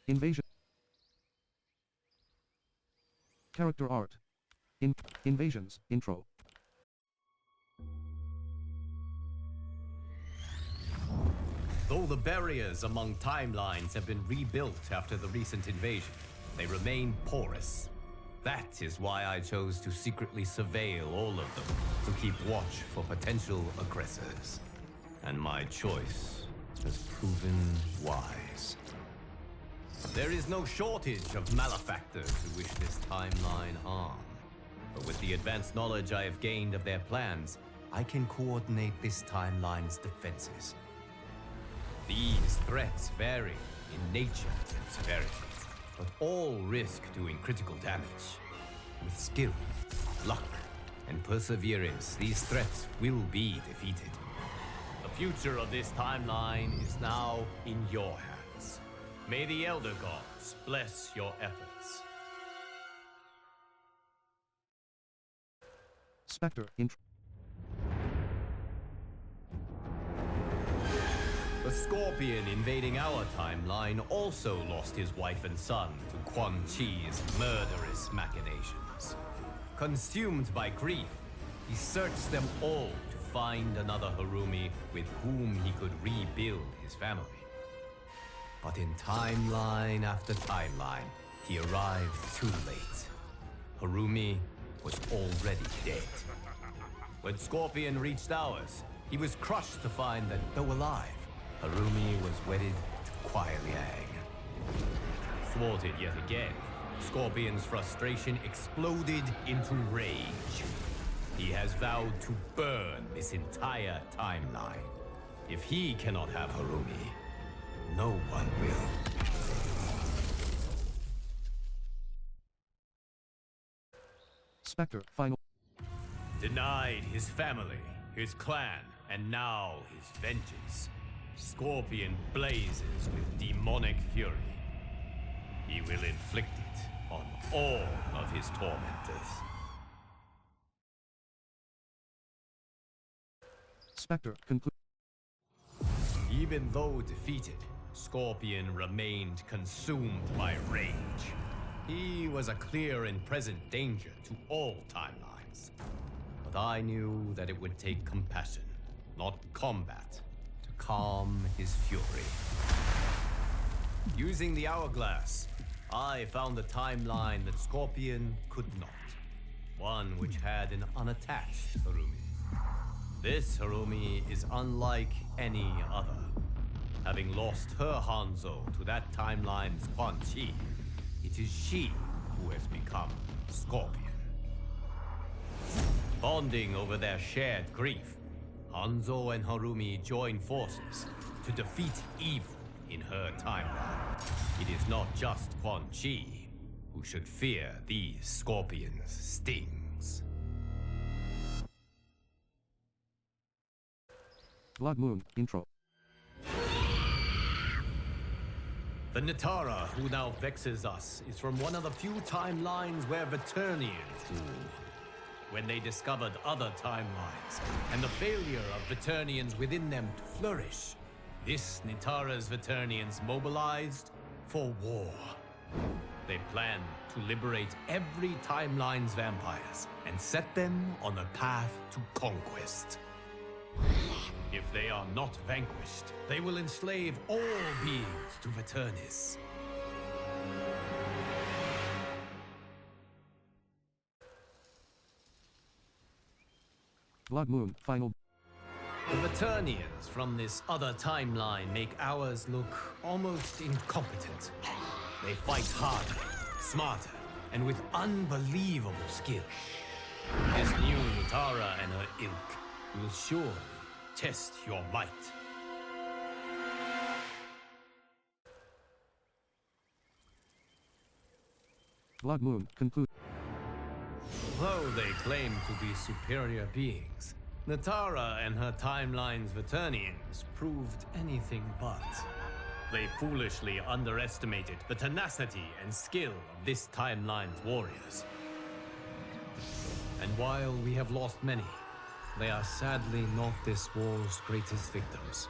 Invasion. Character art. Invasions. Intro. Though the barriers among timelines have been rebuilt after the recent invasion, they remain porous. That is why I chose to secretly surveil all of them, to keep watch for potential aggressors. And my choice has proven wise. There is no shortage of malefactors who wish this timeline harm. But with the advanced knowledge I have gained of their plans, I can coordinate this timeline's defenses. These threats vary in nature and severity, but all risk doing critical damage. With skill, luck, and perseverance, these threats will be defeated. The future of this timeline is now in your hands. May the Elder Gods bless your efforts. Spectre. Intro. The Scorpion invading our timeline also lost his wife and son to Quan Chi's murderous machinations. Consumed by grief, he searched them all to find another Harumi with whom he could rebuild his family. But in timeline after timeline, he arrived too late. Harumi was already dead. When Scorpion reached ours, he was crushed to find that, though alive, Harumi was wedded to Kuai Liang. Thwarted yet again, Scorpion's frustration exploded into rage. He has vowed to burn this entire timeline. If he cannot have Harumi, no one will. Spectre. Final. Denied his family, his clan, and now his vengeance. Scorpion blazes with demonic fury. He will inflict it on all of his tormentors. Spectre. Conclude. Even though defeated, Scorpion remained consumed by rage. He was a clear and present danger to all timelines. But I knew that it would take compassion, not combat, to calm his fury. Using the hourglass, I found a timeline that Scorpion could not. One which had an unattached Harumi. This Harumi is unlike any other. Having lost her Hanzo to that timeline's Quan Chi, it is she who has become Scorpion. Bonding over their shared grief, Hanzo and Harumi join forces to defeat evil in her timeline. It is not just Quan Chi who should fear these Scorpion's stings. Blood Moon. Intro. The Natara who now vexes us is from one of the few timelines where Veternians rule. When they discovered other timelines and the failure of Veternians within them to flourish, this Natara's Veternians mobilized for war. They planned to liberate every timeline's vampires and set them on a path to conquest. If they are not vanquished, they will enslave all beings to Veternis. Blood Moon. Final. The Veternians from this other timeline make ours look almost incompetent. They fight harder, smarter, and with unbelievable skill. This new Natara and her ilk will surely test your might. Blood Moon. Conclude. Though they claim to be superior beings, Natara and her timeline's Veternians proved anything but. They foolishly underestimated the tenacity and skill of this timeline's warriors. And while we have lost many, they are sadly not this war's greatest victims.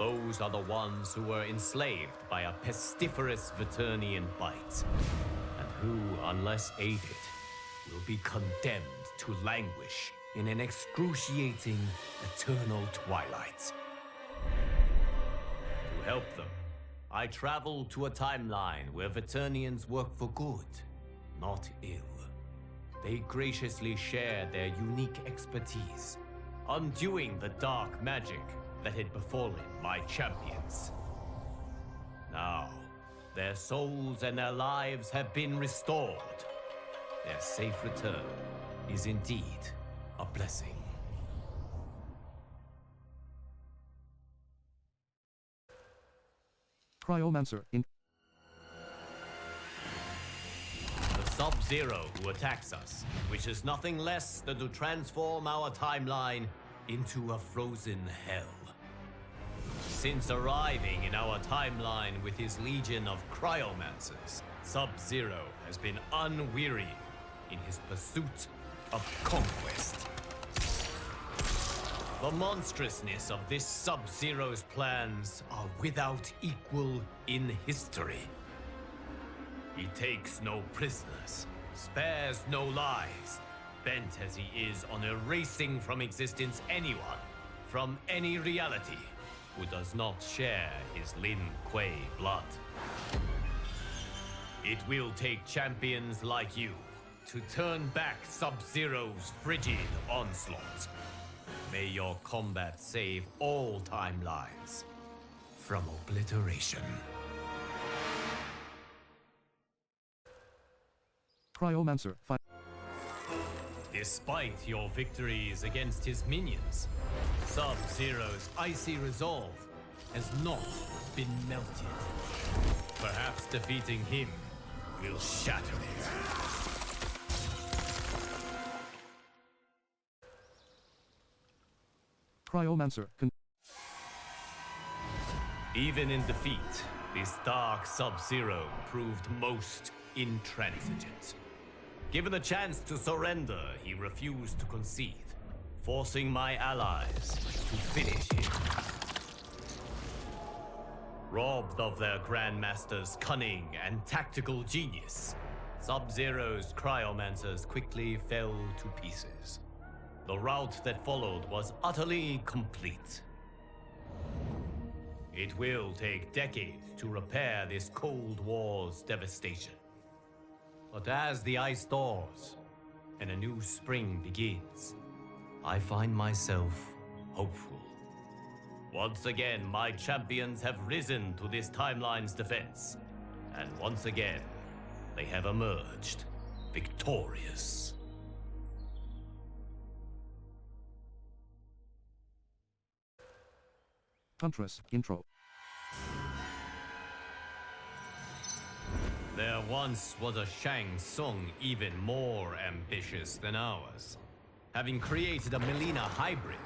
Those are the ones who were enslaved by a pestiferous Veternian bite, and who, unless aided, will be condemned to languish in an excruciating, eternal twilight. To help them, I travel to a timeline where Veternians work for good, not ill. They graciously share their unique expertise, undoing the dark magic that had befallen my champions. Now, their souls and their lives have been restored. Their safe return is indeed a blessing. Cryomancer in The Sub-Zero who attacks us wishes nothing less than to transform our timeline into a frozen hell. Since arriving in our timeline with his legion of cryomancers, Sub-Zero has been unwearying in his pursuit of conquest. The monstrousness of this Sub-Zero's plans are without equal in history. He takes no prisoners, spares no lives, bent as he is on erasing from existence anyone, from any reality, who does not share his Lin Kuei blood. It will take champions like you to turn back Sub-Zero's frigid onslaught. May your combat save all timelines from obliteration. Cryomancer fight. Despite your victories against his minions, Sub-Zero's icy resolve has not been melted. Perhaps defeating him will shatter it. Cryomancer Even in defeat, this dark Sub-Zero proved most intransigent. Given the chance to surrender, he refused to concede, forcing my allies to finish him. Robbed of their Grandmaster's cunning and tactical genius, Sub-Zero's cryomancers quickly fell to pieces. The rout that followed was utterly complete. It will take decades to repair this Cold War's devastation. But as the ice thaws and a new spring begins, I find myself hopeful. Once again, my champions have risen to this timeline's defense, and once again, they have emerged victorious. Huntress intro. There once was a Shang Tsung even more ambitious than ours. Having created a Melina hybrid,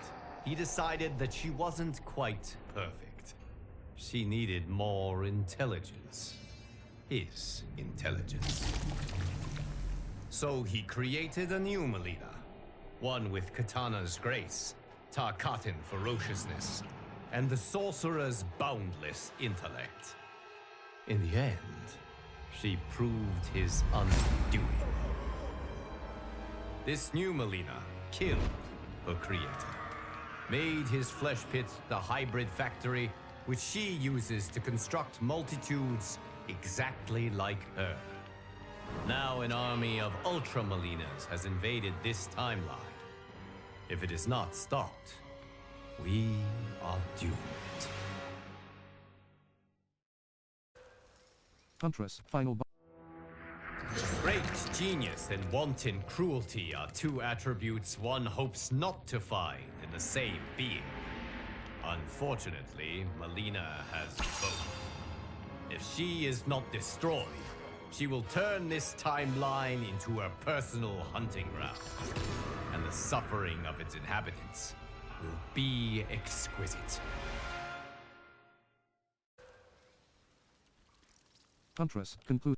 he decided that she wasn't quite perfect. She needed more intelligence. His intelligence. So he created a new Melina. One with Katana's grace, Tarkatan ferociousness, and the sorcerer's boundless intellect. In the end, she proved his undoing. This new Melina killed her creator, made his flesh pit the hybrid factory which she uses to construct multitudes exactly like her. Now an army of Ultra Melinas has invaded this timeline. If it is not stopped, we are doomed. Huntress final Great genius and wanton cruelty are two attributes one hopes not to find in the same being. Unfortunately, Melina has both. If she is not destroyed, she will turn this timeline into her personal hunting ground, and the suffering of its inhabitants will be exquisite. Huntress conclude.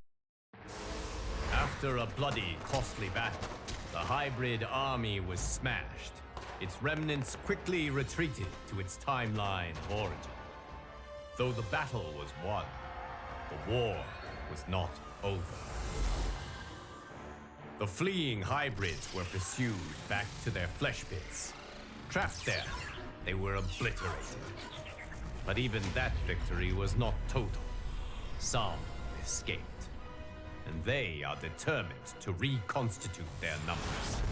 After a bloody, costly battle, the hybrid army was smashed. Its remnants quickly retreated to its timeline of origin. Though the battle was won, the war was not over. The fleeing hybrids were pursued back to their flesh pits. Trapped there, they were obliterated. But even that victory was not total. Some escaped, and they are determined to reconstitute their numbers.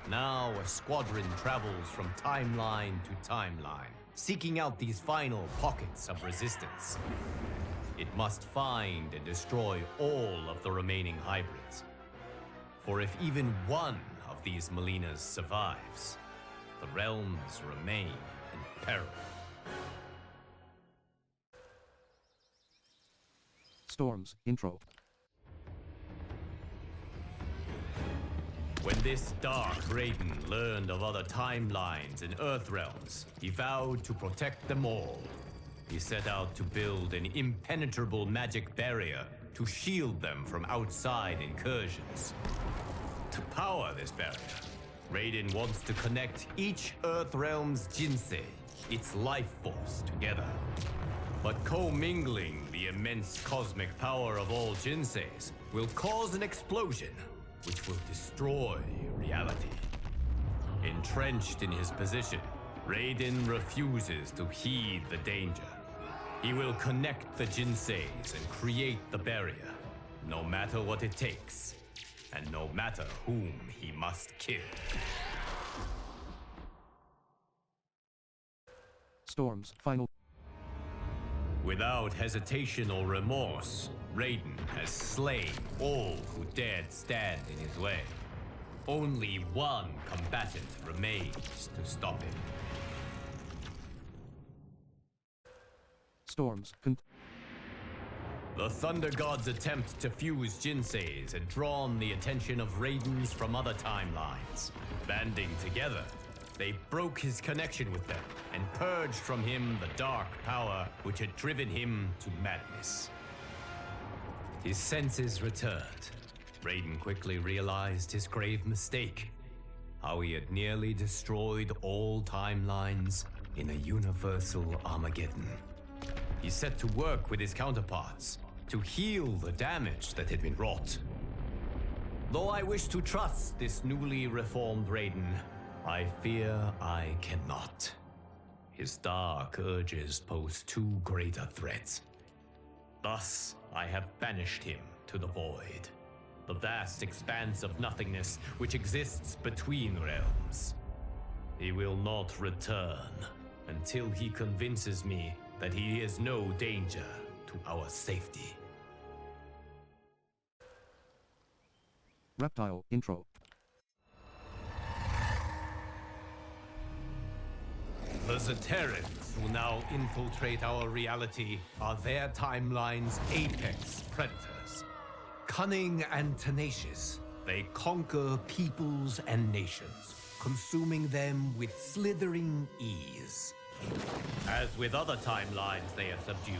Now a squadron travels from timeline to timeline, seeking out these final pockets of resistance. It must find and destroy all of the remaining hybrids. For if even one of these Molinas survives, the realms remain in peril. Storms, intro. When this dark Raiden learned of other timelines and Earth realms, he vowed to protect them all. He set out to build an impenetrable magic barrier to shield them from outside incursions. To power this barrier, Raiden wants to connect each Earth realm's Jinsei, its life force, together. But commingling the immense cosmic power of all Jinseis will cause an explosion which will destroy reality. Entrenched in his position, Raiden refuses to heed the danger. He will connect the Jinseis and create the barrier, no matter what it takes, and no matter whom he must kill. Storms, final. Without hesitation or remorse, Raiden has slain all who dared stand in his way. Only one combatant remains to stop him. Storms, The Thunder God's attempt to fuse Jinseis had drawn the attention of Raidens from other timelines. Banding together, they broke his connection with them and purged from him the dark power which had driven him to madness. His senses returned. Raiden quickly realized his grave mistake. How he had nearly destroyed all timelines in a universal Armageddon. He set to work with his counterparts to heal the damage that had been wrought. Though I wish to trust this newly reformed Raiden, I fear I cannot. His dark urges pose too great a threat. Thus, I have banished him to the void, the vast expanse of nothingness which exists between realms. He will not return until he convinces me that he is no danger to our safety. Reptile, intro. The Zaterrans who now infiltrate our reality are their timeline's apex predators. Cunning and tenacious, they conquer peoples and nations, consuming them with slithering ease. As with other timelines they have subdued,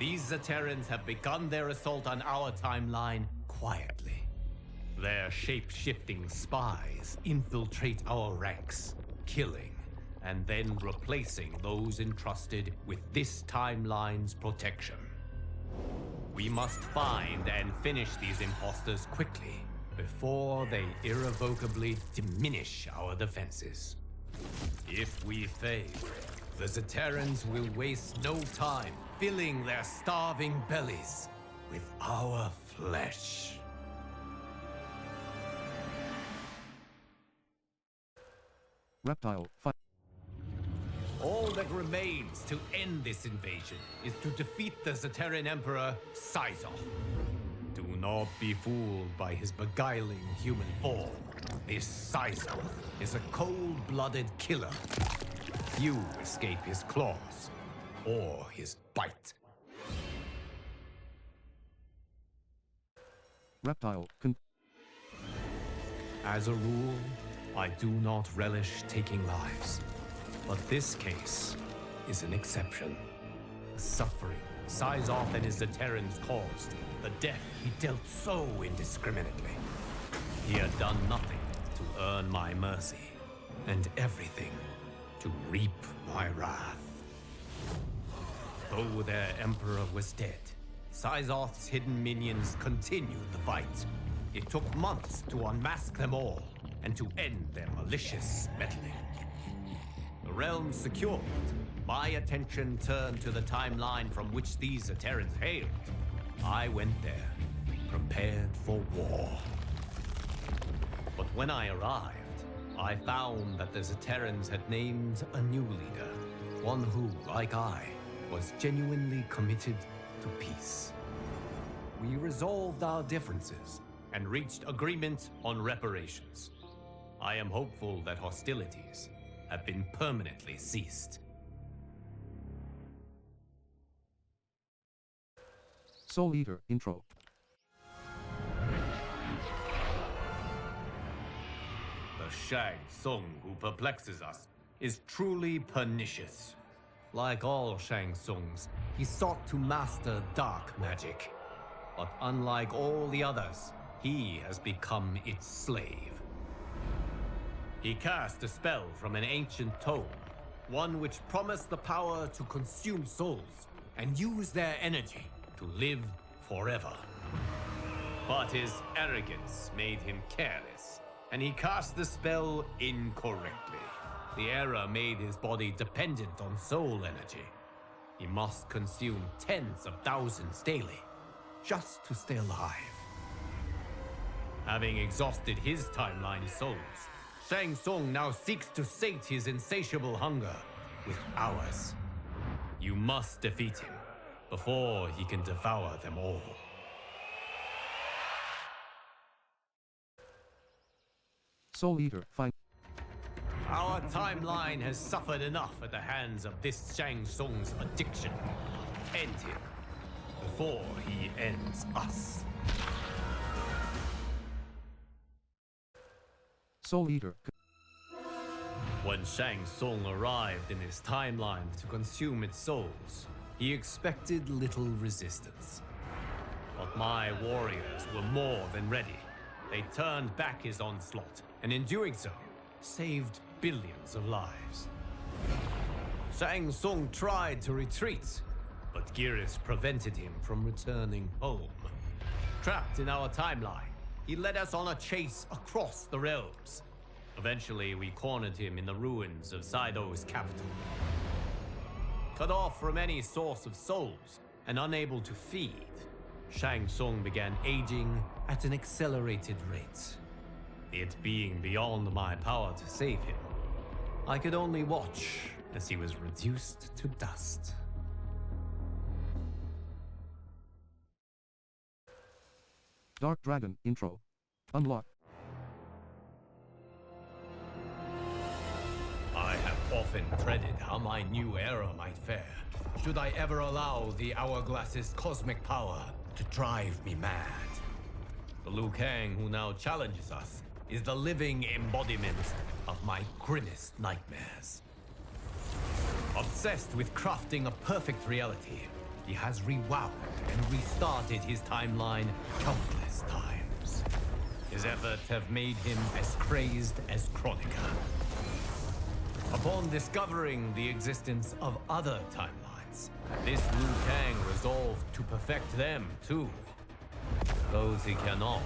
these Zaterrans have begun their assault on our timeline quietly. Their shape-shifting spies infiltrate our ranks, killing and then replacing those entrusted with this timeline's protection. We must find and finish these imposters quickly before they irrevocably diminish our defenses. If we fail, the Zaterrans will waste no time filling their starving bellies with our flesh. Reptile, All that remains to end this invasion is to defeat the Zaterran Emperor, Syzoth. Do not be fooled by his beguiling human form. This Syzoth is a cold-blooded killer. Few escape his claws or his bite. Reptile, As a rule, I do not relish taking lives. But this case is an exception. The suffering Syzoth and his Zaterrans caused, the death he dealt so indiscriminately. He had done nothing to earn my mercy, and everything to reap my wrath. Though their emperor was dead, Sizoth's hidden minions continued the fight. It took months to unmask them all and to end their malicious meddling. The realm secured, my attention turned to the timeline from which these Terrans hailed. I went there, prepared for war. But when I arrived, I found that the Zaterrans had named a new leader, one who, like I, was genuinely committed to peace. We resolved our differences and reached agreement on reparations. I am hopeful that hostilities have been permanently ceased. Soul Eater intro. The Shang Tsung who perplexes us is truly pernicious. Like all Shang Tsungs, he sought to master dark magic. But unlike all the others, he has become its slave. He cast a spell from an ancient tome, one which promised the power to consume souls and use their energy to live forever. But his arrogance made him careless, and he cast the spell incorrectly. The error made his body dependent on soul energy. He must consume tens of thousands daily, just to stay alive. Having exhausted his timeline souls, Shang Tsung now seeks to sate his insatiable hunger with ours. You must defeat him before he can devour them all. Soul Eater fight. Our timeline has suffered enough at the hands of this Shang Tsung's addiction. End him before he ends us. Soul Eater. When Shang Tsung arrived in his timeline to consume its souls, he expected little resistance. But my warriors were more than ready. They turned back his onslaught, and in doing so, saved billions of lives. Shang Tsung tried to retreat, but Geras prevented him from returning home. Trapped in our timeline, he led us on a chase across the realms. Eventually, we cornered him in the ruins of Sido's capital. Cut off from any source of souls and unable to feed, Shang Tsung began aging at an accelerated rate. It being beyond my power to save him, I could only watch as he was reduced to dust. Dark Dragon intro. Unlock. I have often dreaded how my new era might fare, should I ever allow the Hourglass's cosmic power to drive me mad. The Liu Kang who now challenges us is the living embodiment of my grimmest nightmares. Obsessed with crafting a perfect reality, he has rewound and restarted his timeline countless times. His efforts have made him as crazed as Chronica. Upon discovering the existence of other timelines, this Liu Kang resolved to perfect them too. Those he cannot,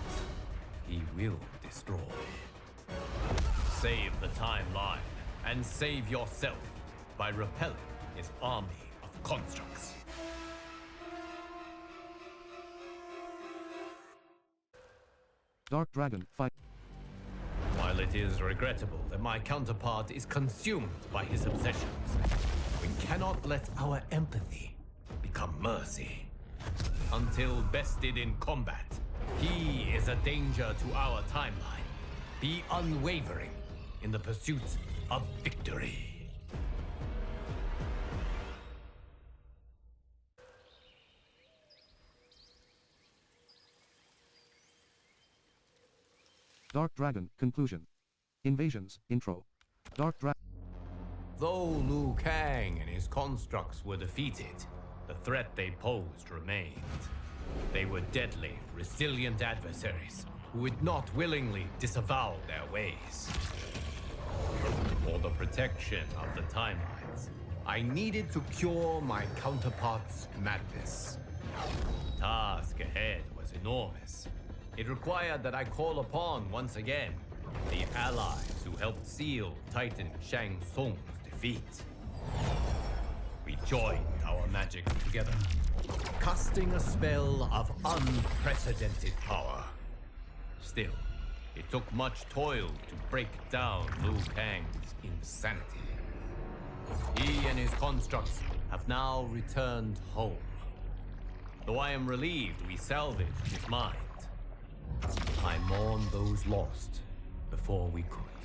he will destroy. Save the timeline and save yourself by repelling his army of constructs. Dark Dragon fight. While it is regrettable that my counterpart is consumed by his obsessions, we cannot let our empathy become mercy. Until bested in combat, he is a danger to our timeline. Be unwavering in the pursuit of victory. Dark Dragon conclusion. Invasions intro. Dark Dragon. Though Liu Kang and his constructs were defeated, the threat they posed remained. They were deadly, resilient adversaries who would not willingly disavow their ways. For the protection of the timelines, I needed to cure my counterpart's madness. The task ahead was enormous. It required that I call upon, once again, the allies who helped seal Titan Shang Tsung's defeat. We joined our magic together, casting a spell of unprecedented power. Still, it took much toil to break down Liu Kang's insanity. He and his constructs have now returned home. Though I am relieved we salvaged his mind, I mourn those lost before we could.